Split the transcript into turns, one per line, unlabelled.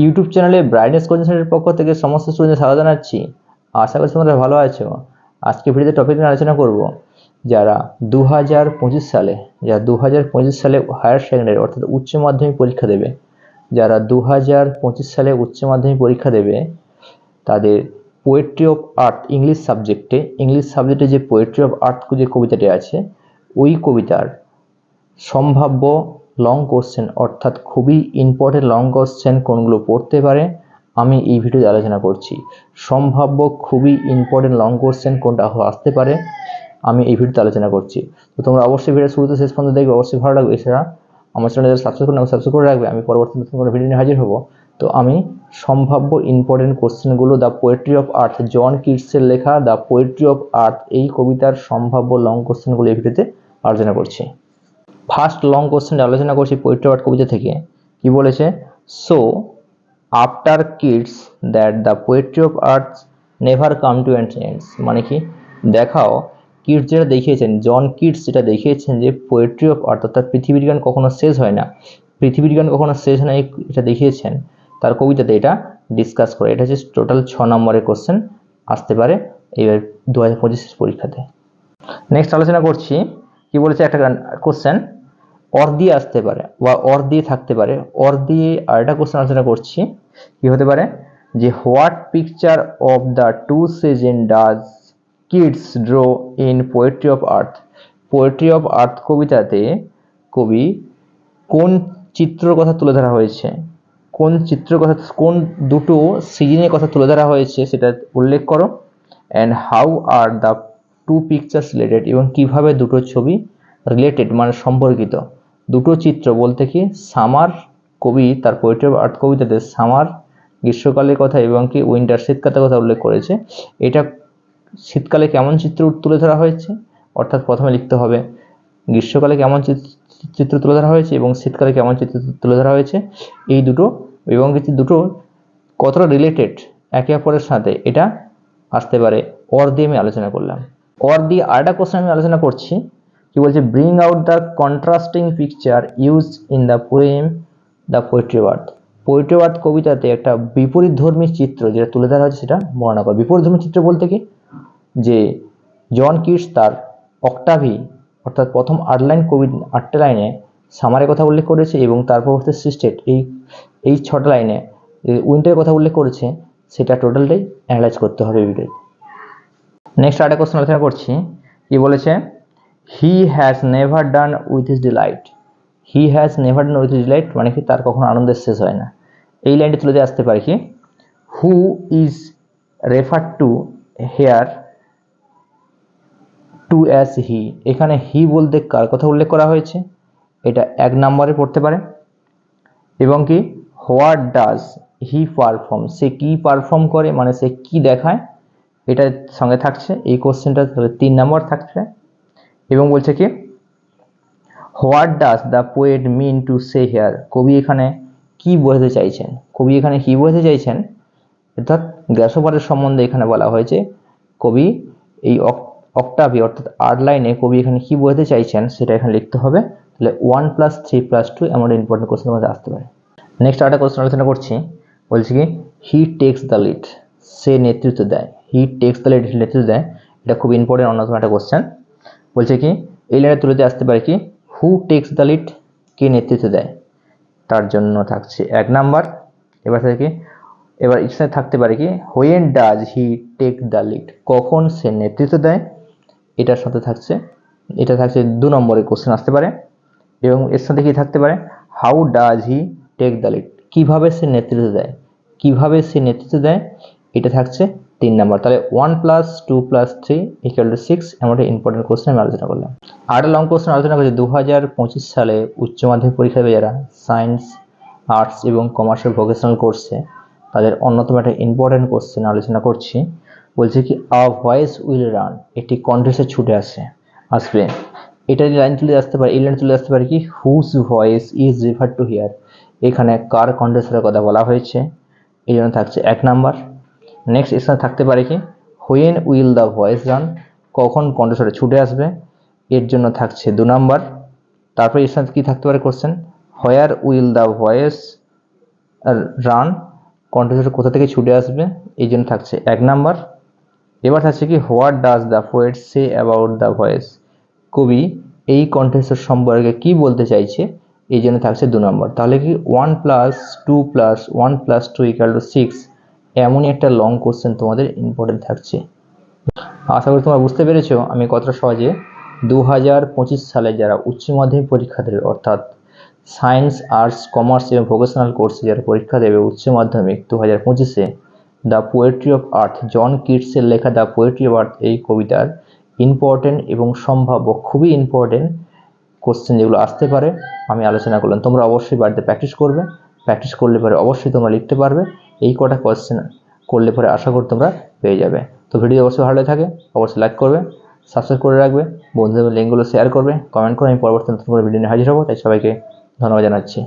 YouTube চ্যানেলে brightness coaching সেন্টারের পক্ষ থেকে সমস্ত স্টুডেন্টদের স্বাগত জানাচ্ছি। আশা করছি তোমরা ভালো আছো। আজকে ভিডিওতে টপিক নিয়ে আলোচনা করব যারা 2025 সালে হায়ার সেকেন্ডারি অর্থাৎ উচ্চ মাধ্যমিক পরীক্ষা দেবে, যারা 2025 সালে উচ্চ মাধ্যমিক পরীক্ষা দেবে তাদের পোয়েট্রি অফ আর্থ ইংলিশ সাবজেক্টে যে পোয়েট্রি অফ আর্থ যে কবিতাটি আছে, ওই কবিতার সম্ভাব্য লং কোশ্চেন অর্থাৎ খুবই ইম্পর্টেন্ট লং কোশ্চেন কোনগুলো পড়তে পারে আমি এই ভিডিওতে আলোচনা করছি। সম্ভাব্য খুবই ইম্পর্টেন্ট লং কোশ্চেন কোনটা আসতে পারে আমি এই ভিডিওতে আলোচনা করছি। তো তোমরা অবশ্যই ভিডিও শুরুতে শেষ পর্যন্ত দেখবে, অবশ্যই ভালো লাগবে। এছাড়া আমার চ্যানেলে সাবস্ক্রাইব করে রাখবে, আমি পরবর্তী নতুন কোনো ভিডিও নিয়ে হাজির হব। তো আমি সম্ভাব্য ইম্পর্টেন্ট কোশ্চেনগুলো দ্য পোয়েট্রি অফ আর্থ, জন কিটসের লেখা দ্য পোয়েট্রি অফ আর্থ এই কবিতার সম্ভাব্য লং কোশ্চেনগুলো এই ভিডিওতে আলোচনা করছি। ফার্স্ট লং কোশ্চেন আলোচনা করছি পোয়েট্রি অফ আর্থ কবিতা থেকে। কি বলেছে? So after kids that the poetry of earth never come to an ends, মানে কি দেখাও কিডস যেটা দেখিয়েছেন, জন কিডস যেটা দেখিয়েছেন যে পোয়েট্রি অফ আর্থ অর্থাৎ পৃথিবীর গান কখনো শেষ হয় না, পৃথিবীর গান কখনো শেষ হয় না এটা দেখিয়েছেন তার কবিতাতে। এটা ডিসকাস করে, এটা হচ্ছে টোটাল 6 নম্বরের কোশ্চেন আসতে পারে এবার 2025 পরীক্ষাতে। নেক্সট আলোচনা করছি কি বলেছে একটা কোশ্চেন অর দিয়ে আসতে পারে বা অর দিয়ে থাকতে পারে। অর দিয়ে আরেকটা কোশ্চেন আলোচনা করছি কি হতে পারে যে what picture of the two season does kids draw in poetry of earth. Poetry of earth কবিতাতে কবি কোন চিত্রের কথা তুলে ধরা হয়েছে, কোন চিত্রের কথা, কোন দুটো সিজনের কথা তুলে ধরা হয়েছে সেটা উল্লেখ করো। And how are the two pictures related, এবং কিভাবে দুটো ছবি রিলেটেড মানে সম্পর্কিত। দুটো চিত্র বলতে কি সামার, কবি তার পোয়েট্রি অফ আর্থ কবিতাতে সামার গ্রীষ্মকালের কথা এবং কি উইন্টার শীতকালের কথা উল্লেখ করেছে। এটা শীতকালে কেমন চিত্র তুলে ধরা হয়েছে, অর্থাৎ প্রথমে লিখতে হবে গ্রীষ্মকালে কেমন চিত্র তুলে ধরা হয়েছে এবং শীতকালে কেমন চিত্র তুলে ধরা হয়েছে, এই দুটো এবং দুটো কতটা রিলেটেড একে অপরের সাথে এটা আসতে পারে। অর দিয়ে আমি আলোচনা করলাম। অর দিয়ে আরেকটা কোশ্চেন আমি আলোচনা করছি কি বলছে bring out the contrasting picture use in the poem the poetry of earth. Poetry of earth কবিতাতে একটা বিপরীতধর্মী চিত্র যেটা তুলে ধরা হয়েছে সেটা বর্ণনা করে। বিপরীতধর্মী চিত্র বলতে কি যে জন কিটস তার অক্টাভি অর্থাৎ প্রথম 8 লাইনে সামারের কথা উল্লেখ করেছে এবং তার পরবর্তী সিস্টেট এই 6টা লাইনে উইন্টারের কথা উল্লেখ করেছে, সেটা টোটালটাই অ্যানালাইজ করতে হবে ভিডিও। নেক্সট আরেকটা কোশ্চেন আলোচনা করছি কি বলেছে he has never done with his delight. He has never done with his delight মানে কি তার কখনো আনন্দের শেষ হয় না। এই লাইনটি তুলে দিয়ে আসতে পারে কি who is referred to hair two as he. এখানে হি বলতে কার কথা উল্লেখ করা হয়েছে, এটা 1 নম্বরে পড়তে পারে। এবং কি হোয়াট ডাজ হি পারফর্ম, সে কি পারফর্ম করে মানে সে কি দেখায়, এটার সঙ্গে থাকছে। এই কোশ্চেনটা 3 নম্বর থাকছে। এবং বলছে কি what does the poet mean to say here, কবি এখানে কি বোঝাতে চাইছেন, কবি এখানে কি বোঝাতে চাইছেন, অর্থাৎ গ্রাসোপারের সম্বন্ধে এখানে বলা হয়েছে। কবি এই অক্টাভি অর্থাৎ 8 লাইনে কবি এখানে কি বোঝাতে চাইছেন সেটা এখানে লিখতে হবে। তাহলে 1 + 3 + 2 এমন ইম্পর্টেন্ট কোশ্চেন মধ্যে আসতে পারে। নেক্সট আরেকটা কোশ্চেন আলোচনা করছি বলছি কি হি টেক্স দ্য লিড, সে নেতৃত্ব দেয়। হি টেক্স দ্য লিড, নেতৃত্ব দেয়, এটা খুব ইম্পর্টেন্ট অন্যতম একটা কোশ্চেন। বলছে কি এই লাইনে তুলে দিয়ে আসতে পারে কি হু টেক্স দ্য লিড, কে নেতৃত্ব দেয়, তার জন্য থাকছে 1 নাম্বার। এবার থেকে এবার এখানে থাকতে পারে কি when does he take the lead, কখন সে নেতৃত্ব দেয়, এটার সাথে থাকছে, এটা থাকছে 2 নম্বরের কোশ্চেন আসতে পারে। এবং এর সাথে কি থাকতে পারে how does he take the lead, কিভাবে সে নেতৃত্ব দেয়, কিভাবে সে নেতৃত্ব দেয়, এটা থাকছে 3 নম্বর। তাহলে 1 + 2 + 3 = 6 এমন একটা ইম্পর্টেন্ট কোশ্চেন আমি আলোচনা করলাম। আর লং কোশ্চেন আলোচনা করছি 2025 সালে উচ্চ মাধ্যমিক পরীক্ষা দেবে যারা সায়েন্স, আর্টস এবং কমার্সের ভোকেশনাল কোর্সে, তাদের অন্যতম একটা ইম্পর্টেন্ট কোশ্চেন আলোচনা করছি। বলছে কি আ ভয়েস উইল রান, একটি কণ্ঠস্বর ছুটে আসবে। এটা লাইন তুলে আসতে পারে, এই লাইন তুলে আসতে পারে কি whose voice is refer to here, এখানে কার কণ্ঠস্বরের কথা বলা হয়েছে, এই জন্য থাকছে 1 নাম্বার। নেক্সট এর সাথে থাকতে পারে কি when will the voice run, কখন কণ্ঠস্বরে ছুটে আসবে, এর জন্য থাকছে 2 নাম্বার। তারপরে এর সাথে কি থাকতে পারে question where will the voice run, কণ্ঠস্বর কোথা থেকে ছুটে আসবে, এই জন্য থাকছে 1 নাম্বার। এবার থাকছে কি what does the poet say about the voice, কবি এই কণ্ঠস্বর সম্পর্কে কি বলতে চাইছে, এই জন্য থাকছে 2 নম্বর। তাহলে কি 1 + 2 + 1 + 2 = 6, এমনই একটা লং কোশ্চেন তোমাদের ইম্পর্টেন্ট থাকছে। আশা করি তোমরা বুঝতে পেরেছো আমি কতটা সহজে 2025 সালে যারা উচ্চ মাধ্যমিক পরীক্ষা দেবে, অর্থাৎ সায়েন্স, আর্টস, কমার্স এবং ভোকেশনাল কোর্সে যারা পরীক্ষা দেবে উচ্চ মাধ্যমিক 2025-এ, দ্য পোয়েট্রি অফ আর্থ, জন কিটসের লেখা দ্য পোয়েট্রি অফ আর্থ এই কবিতার ইম্পর্টেন্ট এবং সম্ভাব্য খুবই ইম্পর্টেন্ট কোশ্চেন যেগুলো আসতে পারে আমি আলোচনা করলাম। তোমরা অবশ্যই বাড়িতে প্র্যাকটিস করবে, প্র্যাকটিস করলে পরে অবশ্যই তোমরা লিখতে পারবে। এই কটা কোশ্চেন করলে পরে আশা করি তোমরা পেয়ে যাবে। তো ভিডিও অবশ্যই ভালো থাকে, অবশ্যই লাইক করবে, সাবস্ক্রাইব করে রাখবে, বন্ধুদের লিঙ্কগুলো শেয়ার করবে, কমেন্ট করে আমি পরবর্তী নতুন করে ভিডিও নিয়ে হাজির হবো। তাই সবাইকে ধন্যবাদ জানাচ্ছি।